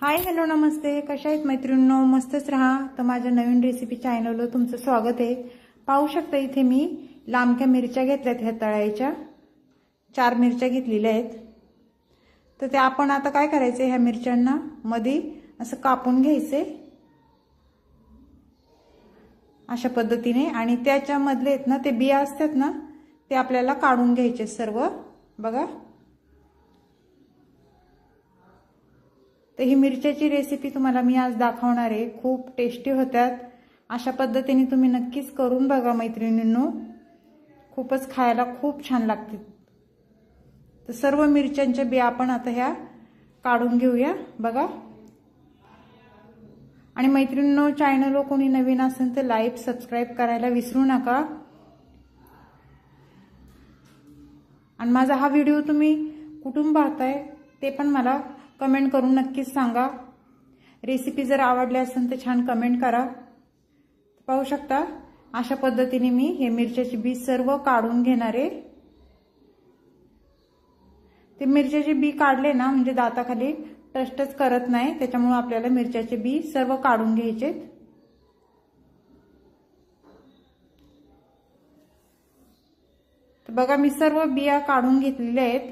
Hi hello नमस्ते, कशा आहेत मैत्रिणींनो? मस्तच राहा. तर माझ्या नवीन रेसिपी चॅनलवर तुमचं स्वागत आहे. पाहू शकता इथे मी लांबक्या मिरच्या घेतल्यात, ह्या तळायच्या 4 मिरच्या घेतलेल्या आहेत. तर ते आपण आता काय करायचं, ह्या मिरच्यांना मध्ये असं कापून घ्यायचे अशा पद्धतीने, आणि त्याच्यामधले आहेत ना ते बिया असतात ना ते आपल्याला काढून घ्यायचे सर्व. बघा, तर ही मिरच्याची रेसिपी तुम्हाला मी आज दाखवणार आहे. खूप टेस्टी होतात. अशा पद्धतीने तुम्ही नक्कीच करून बघा मैत्रिणींनो, खूपच खायला खूप छान लागते. तर सर्व मिरच्यांच्या बिया आपण आता ह्या काढून घेऊया. बघा, आणि मैत्रिणींनो, चॅनलवर कोणी नवीन असेल तर लाईक सबस्क्राईब करायला विसरू नका. आणि माझा हा व्हिडिओ तुम्ही कुठून पाहताय ते पण मला कमेंट करून नक्कीच सांगा. रेसिपी जर आवडली असेल तर छान कमेंट करा. पाहू शकता अशा पद्धतीने मी हे मिरच्याचे बी सर्व काढून घेणार आहे. ते मिरच्याचे बी काढले ना म्हणजे दाताखाली टचटच करत नाही, त्याच्यामुळे आपल्याला मिरच्याचे बी सर्व काढून घ्यायचे. तर बघा, मी सर्व बिया काढून घेतलेल्या आहेत.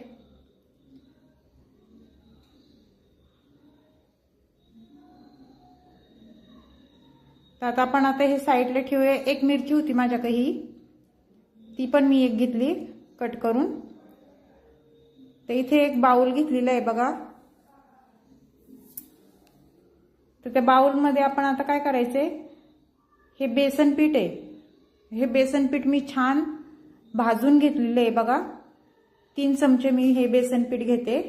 तर आता आपण हे साईडला ठेवूया. एक मिरची होती माझ्याकडे, ती पण मी एक घेतली कट करून. तर इथे एक बाउल घेतलेला आहे बघा. तर त्या बाउलमध्ये आपण आता काय करायचंय, हे बेसन पीठ आहे. हे बेसन पीठ मी छान भाजून घेतलेलं आहे बघा. 3 चमचे मी हे बेसन पीठ घेते.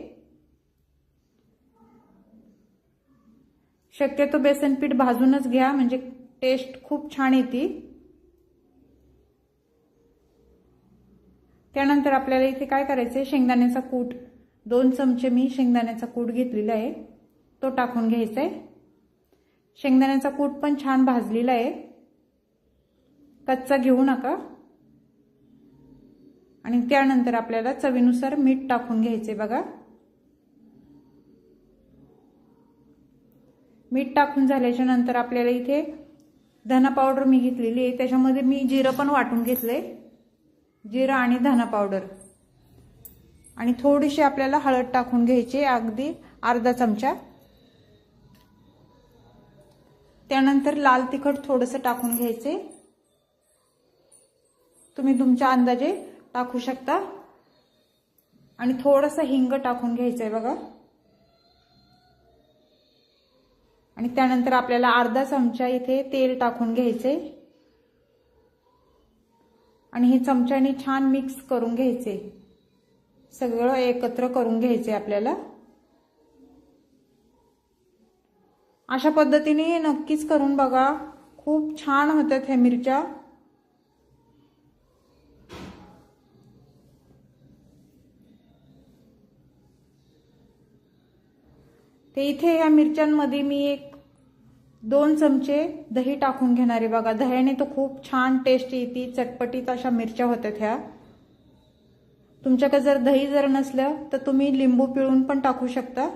शक्यतो बेसन पीठ भाजूनच घ्या, म्हणजे टेस्ट खूप छान येते. त्यानंतर आपल्याला इथे काय करायचंय, शेंगदाण्याचा कूट 2 चमचे मी शेंगदाण्याचा कूट घेतलेला आहे, तो टाकून घ्यायचा आहे. शेंगदाण्याचा कूट पण छान भाजलेला आहे, कच्चा घेऊ नका. आणि त्यानंतर आपल्याला चवीनुसार मीठ टाकून घ्यायचे बघा. मीठ टाकून झाल्याच्या नंतर आपल्याला इथे धना पावडर मी घेतलेली आहे, त्याच्यामध्ये मी जिरं पण वाटून घेतलंय, जिरं आणि धना पावडर. आणि थोडीशी आपल्याला हळद टाकून घ्यायची, अगदी अर्धा चमचा. त्यानंतर लाल तिखट थोडंसं टाकून घ्यायचे, तुम्ही तुमच्या अंदाजे टाकू शकता. आणि थोडंसं हिंग टाकून घ्यायचंय बघा. आणि त्यानंतर आपल्याला अर्धा चमचा इथे तेल टाकून घ्यायचे, आणि हे चमच्याने छान मिक्स करून घ्यायचे, सगळं एकत्र करून घ्यायचे आपल्याला. अशा पद्धतीने नक्कीच करून बघा, खूप छान होतात ह्या मिरच्या. ते इथे या मिरच्यांमध्ये मी 2 चमचे दही टाकून घेणार आहे बघा. दह्याने तो खूप छान टेस्ट येते, चटपटीत अशा मिरच्या होतात ह्या. तुमच्याकडे जर दही नसलं तर तुम्ही लिंबू पिळून पण टाकू शकता.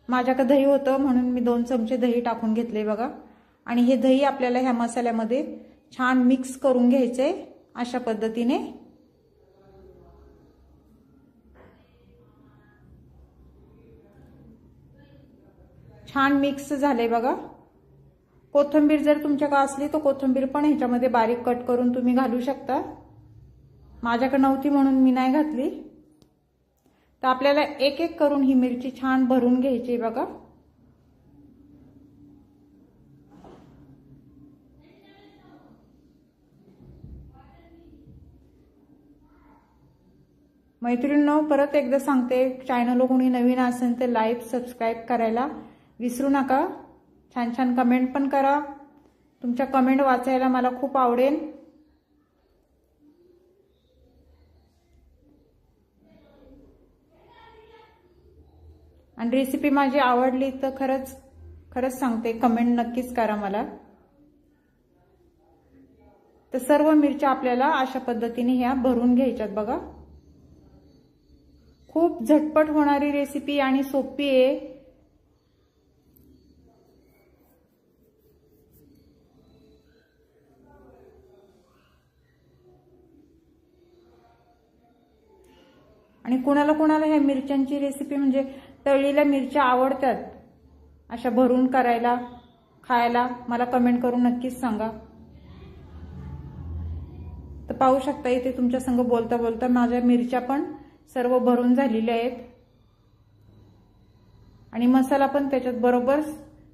माझ्याकडे दही होतं म्हणून मी 2 चमचे दही टाकून घेतले बघा. आणि हे दही आपल्याला ह्या मसाल्यामध्ये छान मिक्स करून घ्यायचंय अशा पद्धतीने. छान मिक्स झाले बघा. कोथिंबीर जर तुमच्याकडे असली तर कोथिंबीर पण ह्याच्यामध्ये बारीक कट करून तुम्ही घालू शकता. माझ्याकडे नव्हती म्हणून मी नाही घातली. तर आपल्याला एक एक करून ही मिरची छान भरून घ्यायची बघा. मैत्रिणींनो, परत एकदा सांगते, चॅनलवर कोणी नवीन असेल तर लाईक सबस्क्राईब करायला विसरू नका. छान छान कमेंट पण करा, तुमच्या कमेंट वाचायला मला खूप आवडेल. आणि रेसिपी माझी आवडली तर खरंच सांगते, कमेंट नक्कीच करा मला. तर सर्व मिरच्या आपल्याला अशा पद्धतीने ह्या भरून घ्यायच्यात बघा. खूप झटपट होणारी रेसिपी आणि सोपी आहे. आणि कुणाला कुणाला ह्या मिरच्यांची रेसिपी म्हणजे तळलेल्या मिरच्या आवडतात अशा भरून करायला खायला मला कमेंट करून नक्कीच सांगा। तर पाहू शकता इथे तुमच्या संग बोलता बोलता माझ्या मिरच्या पण सर्व भरून झालेल्या आहेत आणि मसाला पण त्याच्यात बरोबर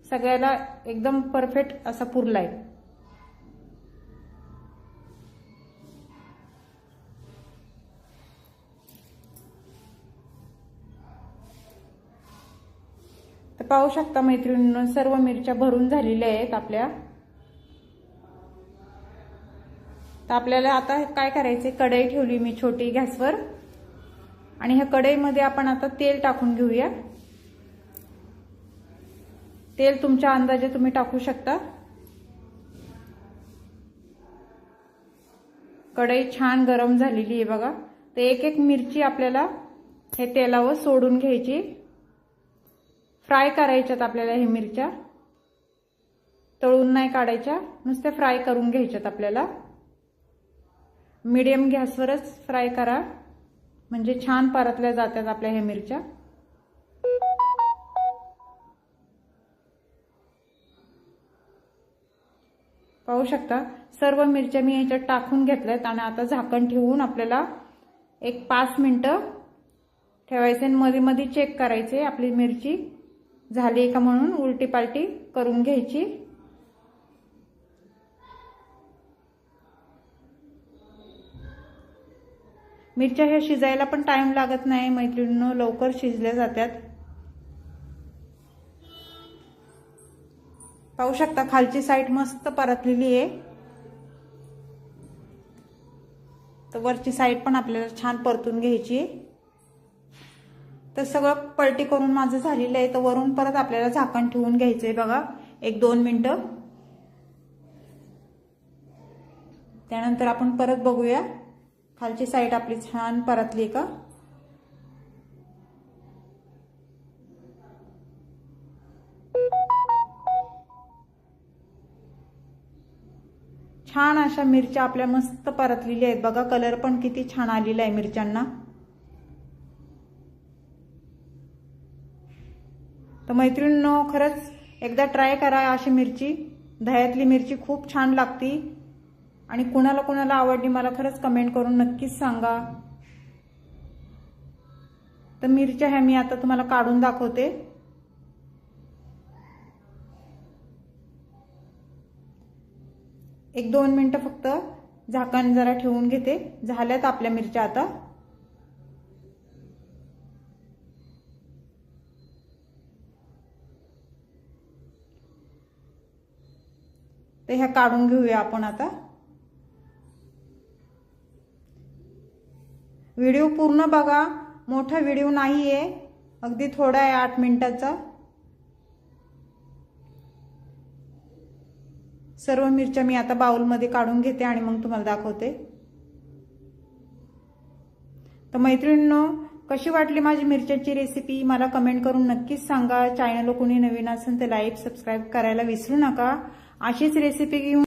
सगळ्याला एकदम परफेक्ट असा पुरलाय। तर पाहू शकता मैत्रिणींनो सर्व मिरच्या भरून झालेल्या आहेत आपल्या। तर आपल्याला आता काय करायचे, कढई ठेवली मी छोटी गॅसवर आणि ह्या कढईमध्ये आपण आता तेल टाकून घेऊया। तेल तुमच्या अंदाजे तुम्ही टाकू शकता। कढई छान गरम झालेली आहे बघा। तर एक एक मिरची आपल्याला हे तेलावर सोडून घ्यायची, फ्राय करायच्यात आपल्याला हे मिरच्या, तळून नाही काढायच्या, नुसते फ्राय करून घ्यायच्यात आपल्याला। मीडियम गॅसवरच फ्राय करा म्हणजे छान परतल्या जातात आपल्या ह्या मिरच्या। पाहू शकता सर्व मिरच्या मी ह्याच्यात टाकून घेतल्यात आणि आता झाकण ठेवून आपल्याला एक 5 मिनिटं ठेवायचे आणि मध्ये मध्ये चेक करायचे आपली मिरची झाली का म्हणून उलटी पालटी करून घ्यायची। मिरच्या ह्या शिजायला पण टाइम लागत नाही मैत्रिणींनो, लवकर शिजल्या जातात। पाहू शकता खालची साईड मस्त परतलेली आहे, तर वरची साईड पण आपल्याला छान परतून घ्यायची आहे। तर सगळं पलटी करून माझं झालेलं आहे, तर वरून परत आपल्याला झाकण ठेवून घ्यायचंय बघा 1-2 मिनिटं। त्यानंतर आपण परत बघूया खालची साईड आपली छान परतली का। छान अशा मिरच्या आपल्या मस्त परतलेल्या आहेत बघा, कलर पण किती छान आलेला आहे मिरच्यांना। तर मैत्रिणींनो खरंच एकदा ट्राय करा अशी मिरची, दह्यातली मिरची खूप छान लागती आणि कुणाला कुणाला आवडली मला खरंच कमेंट करून नक्कीच सांगा। तर मिरच्या ह्या मी आता तुम्हाला काढून दाखवते। एक 2 मिनिटं फक्त झाकण जरा ठेवून घेते, झाल्यात आपल्या मिरच्या आता। तर ह्या काढून घेऊया आपण आता। व्हिडिओ पूर्ण बघा, मोठा व्हिडिओ नाहीये, अगदी थोडा आहे 8 मिनिटाचा। सर्व मिरच्या मी आता बाउलमध्ये काढून घेते आणि मग तुम्हाला दाखवते। तर मैत्रिणींनो कशी वाटली माझी मिरच्याची रेसिपी मला कमेंट करून नक्कीच सांगा। चॅनलला कोणी नवीन असेल तर लाईक सबस्क्राईब करायला विसरू नका। अशीच रेसिपी घेऊन